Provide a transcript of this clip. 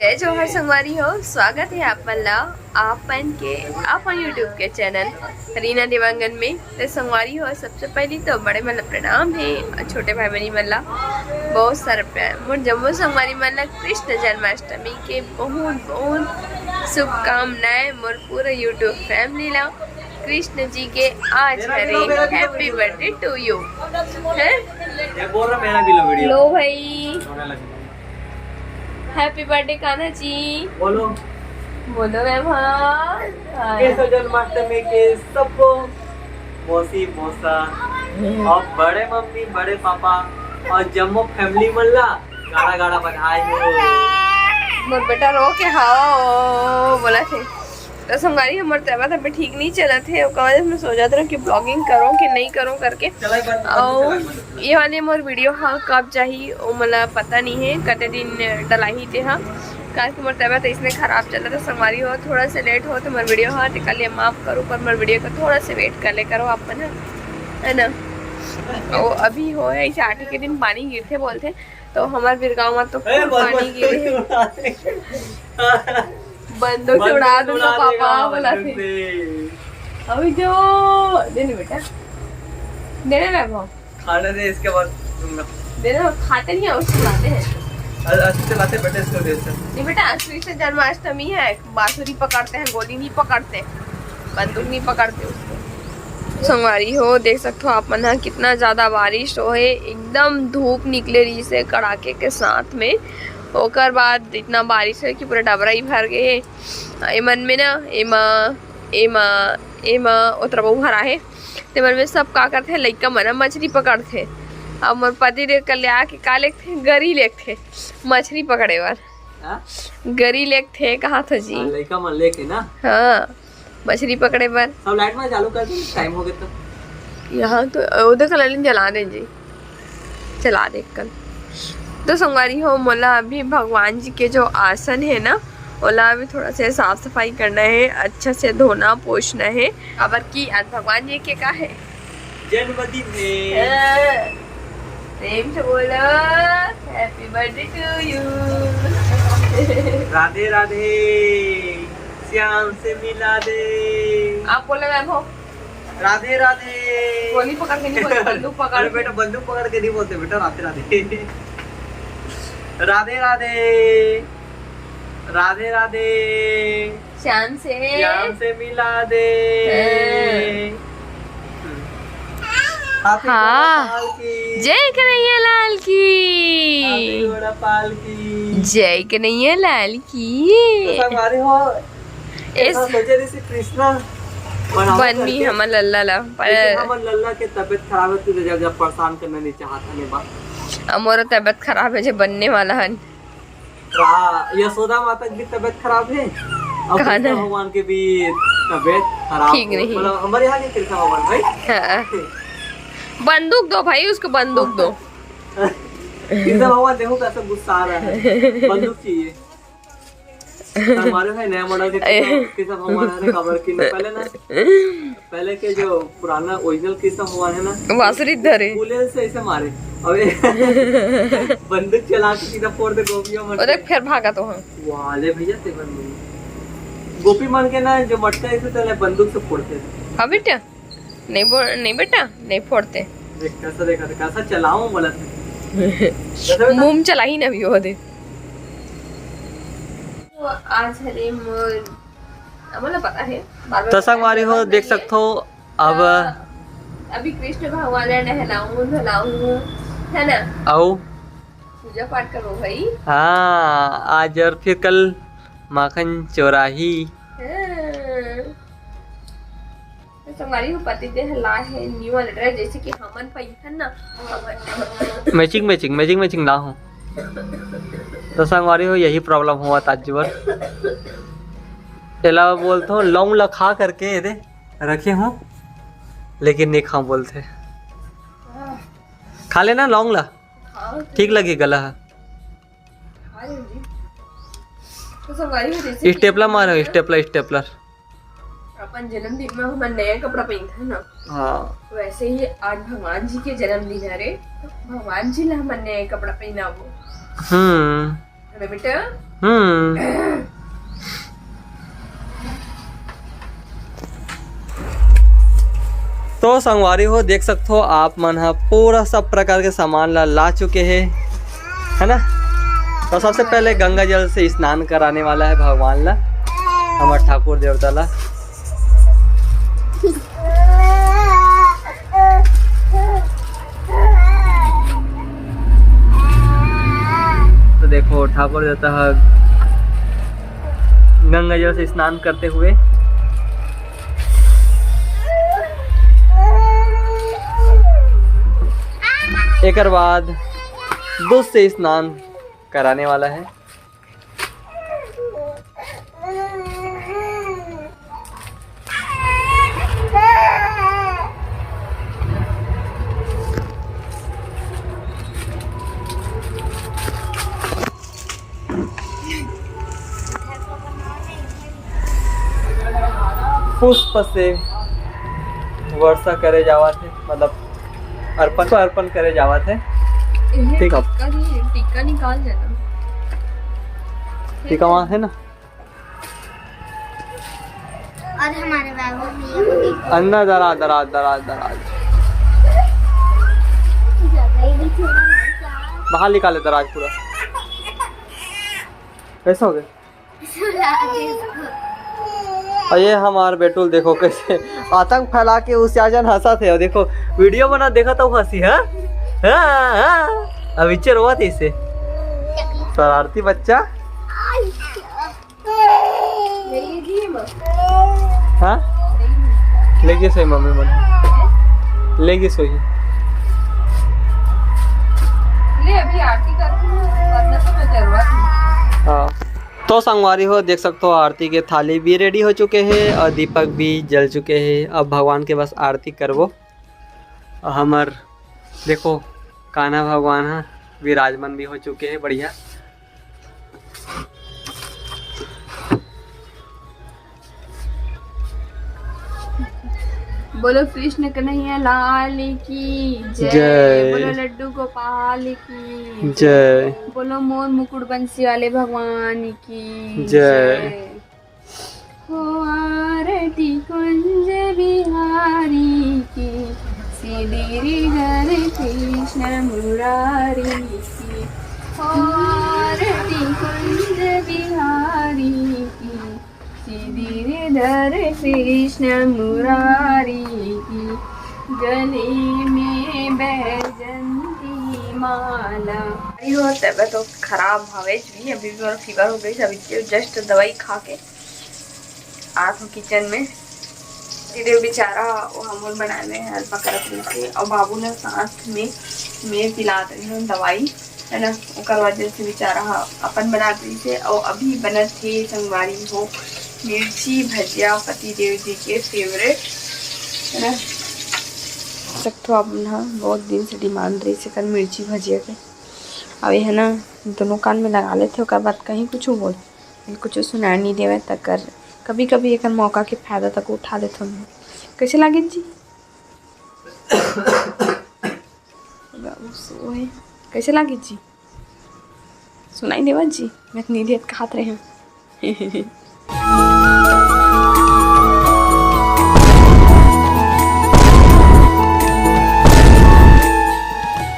जय जोहर संगवारी हो, स्वागत है आपन के अपन यूट्यूब के चैनल रीना देवांगन में। तो संगवारी हो, सबसे पहले तो बड़े मतलब प्रणाम है और छोटे भाई बहनी मल्ला बहुत सारा प्यार। मोर जम्मू संगवारी मल्ला कृष्ण जन्माष्टमी के बहुत बहुत शुभकामनाएं मोर पूरे यूट्यूब फैमिली ला। कृष्ण जी के आज हरे हैप्पी बर्थडे टू यू है। लो भाई, हैप्पी बर्थडे कान्हा जी। बोलो बोलो मैम। हाँ, जन्माष्टमी के सबको मौसी मौसा और बड़े मम्मी बड़े पापा और जम्मू फैमिली मल्ला गाड़ा गाड़ा बधाई हो। मोर बेटा रो के हाँ बोला थे। तो संगारी हमारे तबियत अभी ठीक नहीं चला थे, मैं सोचा था कि ब्लॉगिंग करूँ कि नहीं करूँ करके। और ये वाले मोर वीडियो हाँ कब चाहिए वो मतलब पता नहीं है, कते दिन डला ही थे। हाँ कारण कि मोर तबियत इसमें ख़राब चला था। संगवारी हो थोड़ा सा लेट हो तो मोर वीडियो हाँ तो कल माफ़ करो, पर मोर वीडियो का थोड़ा सा वेट कर ले करो आप है ना। और अभी हो है ऐसे 8 के दिन पानी गिरते बोलते, तो हमारे बिरगांव में तो पानी गिरे बंदूक से उड़ा दूंगा पापा बोला थे। अभी जो देने बेटा देने मैं वो खाने दे, इसके बाद देने खाते नहीं है, उसको लाते हैं अच्छे लाते बेटे इसको दे से। नहीं बेटा, कृष्ण जन्माष्टमी है, बांसुरी पकड़ते हैं, गोली नहीं पकड़ते, बंदूक नहीं पकड़ते उसको। संगवारी हो देख सकते हो आप मन कितना ज्यादा बारिश हो है, एकदम धूप निकले रही से कड़ाके के साथ में। ओकर बाद इतना बारिश है कि पूरा डबरा ही भर गए है। एमन में ना एमा एमा एमा उतरा बहु भरा है। ते मन में सब का करते हैं, लइका मन मछली पकड़ते। अब मोर पति देख कर ले आके का लेते गरी लेते मछली पकड़े बार। गरी लेते कहा था जी लइका मन लेके ना। हाँ मछली पकड़े बार। सब लाइट में चालू कर दे, टाइम हो गया तो यहाँ तो उधर कल जला दे जी, चला दे कल। तो संगवारी हो मोला अभी भगवान जी के जो आसन है ना ओला अभी थोड़ा से साफ सफाई करना है, अच्छा से धोना पोछना है। अबर की आज भगवान जी के का है जन्मदिन है। प्रेम से बोलो happy birthday to you. Radhe Radhe Shyam से मिला दे। आप बोलो मैम हो राधे राधे। गोली पकड़ के नहीं बोलते, बंदूक पकड़ अरे बेटा बंदूक पकड़ के नहीं बोलते बेटा, राधे राधे। राधे राधे राधे राधे श्याम से मिला दे। हाँ जय कन्हैया लाल की, पाल की जय कन्हैया लाल की। हमारे हो कृष्णा बनमी हमर लल्ला ला हमर लल्ला के तबीयत खराब है, तुझे जब परेशान करना नहीं चाहता नहीं बा। हमारा तबीयत खराब है जो बनने वाला है। यशोदा माता की तबीयत खराब है और कृष्ण भगवान की भी तबीयत खराब ठीक नहीं, मतलब हमारे यहाँ के कृष्ण भगवान भाई। हाँ। बंदूक दो भाई, उसको बंदूक दो। कृष्ण भगवान देखो कैसा गुस्सा आ रहा है, बंदूक चाहिए। हमारे भाई नया मॉडल के कृष्ण भगवान है खबर की पहले ना, पहले के जो पुराना ओरिजिनल कृष्ण भगवान है ना बांसुरी धरे बुलेट से ऐसे मारे, अबे बंदूक चला के सीधा फोड़ दे गोपियों मन। अरे फिर भागा तो हाँ वाले भैया ते बंदूक गोपी मन के ना जो मटका ऐसे चले बंदूक से फोड़ते थे। हाँ बेटा नहीं बेटा नहीं फोड़ते। देख कैसा देखा था, कैसा चलाऊं बोला था। मुंह चला ही ना भी हो दे। तो आज हरे मोर मतलब पता है तो संगवारी हो देख सकते हो। अब अभी कृष्ण भगवान नहलाऊं धलाऊं है ना, आओ पूजा पाठ करो भाई। हाँ आज और फिर कल माखन चौराही। तो संगवारी हो पति दे हला है न्यू वाला ड्रेस, जैसे कि हमन पहिन ना मैचिंग ना हो। तो संगवारी हो यही प्रॉब्लम हुआ ताजवर अलावा बोलते हो लौंग लखा करके ये रखे हो, लेकिन नहीं खा बोलते। खा लेना लौंग ला, ठीक लगे गला। तो स्टेपलर मारो, स्टेपलर। अपन जन्मदिन में हम नया कपड़ा पहनते हैं ना, हाँ वैसे ही आज भगवान जी के जन्मदिन है रे, तो भगवान जी ला हम नया कपड़ा पहनावो। अरे बेटा तो संगवारी हो देख सकते हो आप मन हा पूरा सब प्रकार के सामान ला चुके हैं, है ना। तो सबसे पहले गंगा जल से स्नान कराने वाला है भगवान ला, हमारे ठाकुर देवता ला। तो देखो ठाकुर देवता गंगा जल से स्नान करते हुए एक बाद दूध से स्नान कराने वाला है। पुष्प से वर्षा करे जावा थे, मतलब अर्पण करे जावा थे। ठीक है, टीका निकाल देना, टीका वहाँ है ना। और हमारे बाबू भी अंदर दराज बाहर निकाले दराज पूरा। कैसा हो गया? और ये हमारे बेटुल देखो कैसे आतंक फैला के उस आजन हंसा थे। और देखो वीडियो बना देखा तो हंसी है। अब इच्चर हुआ थी इसे शरारती बच्चा। हाँ लेगी सोई मम्मी मन लेगी सोई ले अभी आरती करूँ वरना तो मैं जरूरत नहीं। हाँ तो संगवारी हो देख सकते हो आरती के थाली भी रेडी हो चुके हैं और दीपक भी जल चुके हैं। अब भगवान के बस आरती करवो। और हमार देखो कान्हा भगवान है विराजमान भी हो चुके हैं बढ़िया। बोलो कृष्ण कन्हैया लाल की जय। जय। बोलो लड्डू गोपाल की जय। बोलो मोर मुकुट बंसी वाले भगवान की जय। हो आरती कुंज बिहारी की सीधी घर कृष्ण मुरारी की। हो आरती कुंज बिहारी की सीधी धर कृष्ण मुरारी की। गले में बैजंती माला। हो तबियत तो खराब हवे भी, अभी भी फीवर हो गई। अभी जस्ट दवाई खा के आ तो किचन में तेरे बेचारा वो हम बनाने हेल्प करत रही थे। और बाबू ने साथ में मैं पिला रही दवाई, है ना। ओकर वजह से बेचारा अपन बना रही थे। और अभी बनत थे संगवारी हो मिर्ची भजिया, पति देव जी के फेवरेट, है ना। सकते हो आप ना बहुत दिन से डिमांड रही से कर मिर्ची भजिया के। अभी है ना दोनों कान में लगा लेते। ओकर बाद कहीं कुछ बोल कुछ सुना नहीं देवे तक कर कभी कभी एक मौका के फायदा तक उठा लेते हो। कैसे लागे जी? कैसे लागे जी? सुनाई देवा जी? मैं इतनी देर खाते रहे हैं।